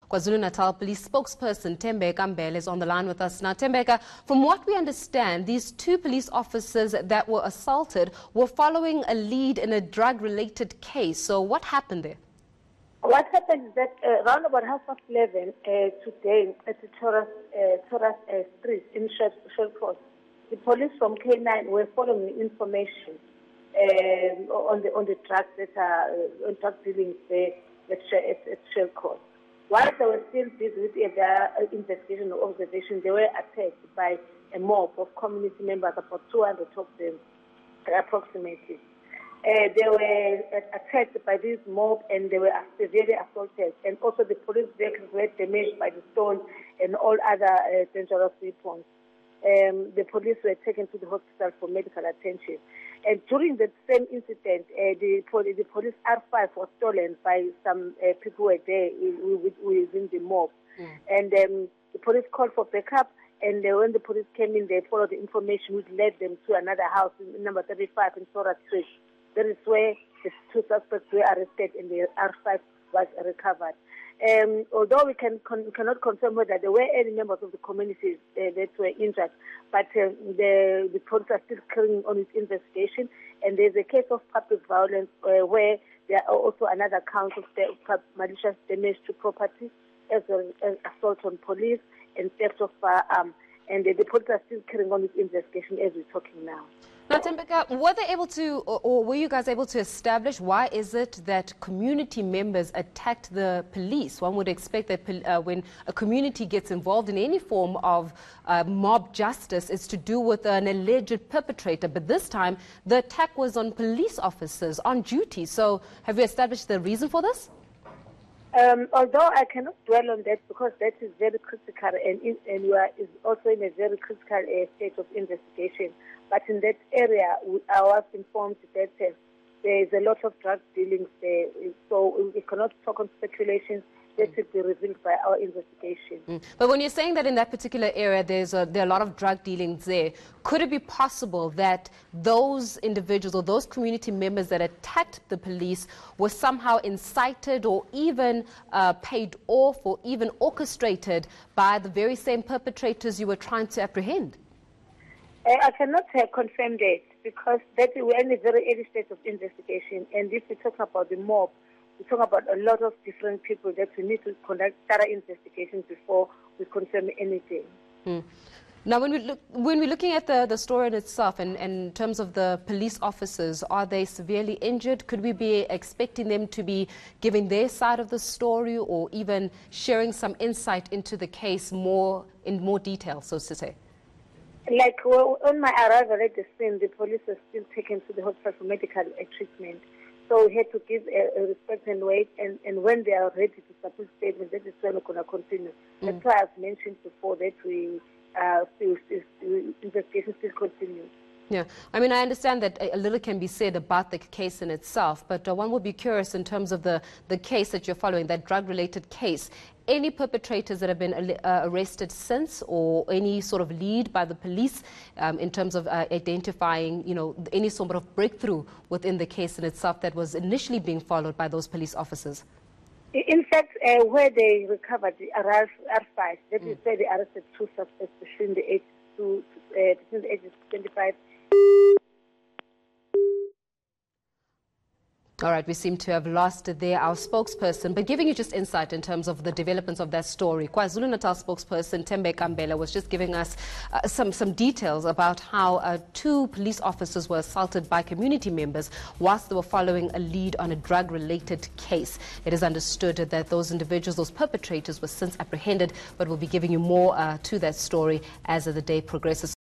KwaZulu-Natal Police spokesperson Thembeka Mbhele is on the line with us now. Thembeka, from what we understand, these two police officers that were assaulted were following a lead in a drug-related case. So what happened there? What happened is that around about 11:30 today at the Taurus Street in Shellcourt, the police from K9 were following information on the drugs that are drug dealings there at Shellcourt. While they were still busy with their investigation or observation, they were attacked by a mob of community members, about 200 of them approximately. They were attacked by this mob and they were severely assaulted, and also the police vehicles were damaged by the stones and all other dangerous weapons. The police were taken to the hospital for medical attention. And during the same incident, the police R5 was stolen by some people who were there within the mob. And the police called for backup, and when the police came in, they followed the information which led them to another house in number 35 in Sora Street. That is where the two suspects were arrested and the R5 was recovered. Although we cannot confirm whether there were any members of the community that were injured, but the police are still carrying on its investigation, and there's a case of public violence where there are also another count of malicious damage to property, as well as assault on police and theft of firearms. And the police are still carrying on its investigation as we're talking now. Now, Thembeka, were they able to, or were you guys able to establish why is it that community members attacked the police? One would expect that when a community gets involved in any form of mob justice, it's to do with an alleged perpetrator. But this time, the attack was on police officers on duty. So have you established the reason for this? Although I cannot dwell on that because that is very critical and you are also in a very critical state of investigation. But in that area, I was informed that there is a lot of drug dealings there, so we cannot talk on speculations. That should be revealed by our investigation. But when you're saying that in that particular area there are a lot of drug dealings there, could it be possible that those individuals or those community members that attacked the police were somehow incited or even paid off or even orchestrated by the very same perpetrators you were trying to apprehend? I cannot confirm that because we're in a very early stage of investigation, and if we talk about the mob, we talk about a lot of different people that we need to conduct thorough investigations before we confirm anything. Now, when we're looking at the story in itself, and in terms of the police officers, are they severely injured? Could we be expecting them to be giving their side of the story, or even sharing some insight into the case in more detail, so to say? Like on my arrival at the scene, the police were still taken to the hospital for medical treatment. So we had to give a respect and wait, and when they are ready to submit statements, that is when we're going to continue. That's why I've mentioned before that investigation still continues. Yeah, I mean, I understand that a little can be said about the case in itself, but one would be curious in terms of the case that you're following, that drug-related case. Any perpetrators that have been arrested since, or any sort of lead by the police in terms of identifying, any sort of breakthrough within the case in itself that was initially being followed by those police officers? In fact, where they recovered the R5, that is where they arrested two suspects between the ages of 25. All right, we seem to have lost there our spokesperson, but giving you just insight in terms of the developments of that story. KwaZulu-Natal spokesperson Thembeka Mbhele was just giving us some details about how two police officers were assaulted by community members whilst they were following a lead on a drug-related case. It is understood that those individuals, those perpetrators, were since apprehended, but we'll be giving you more to that story as the day progresses.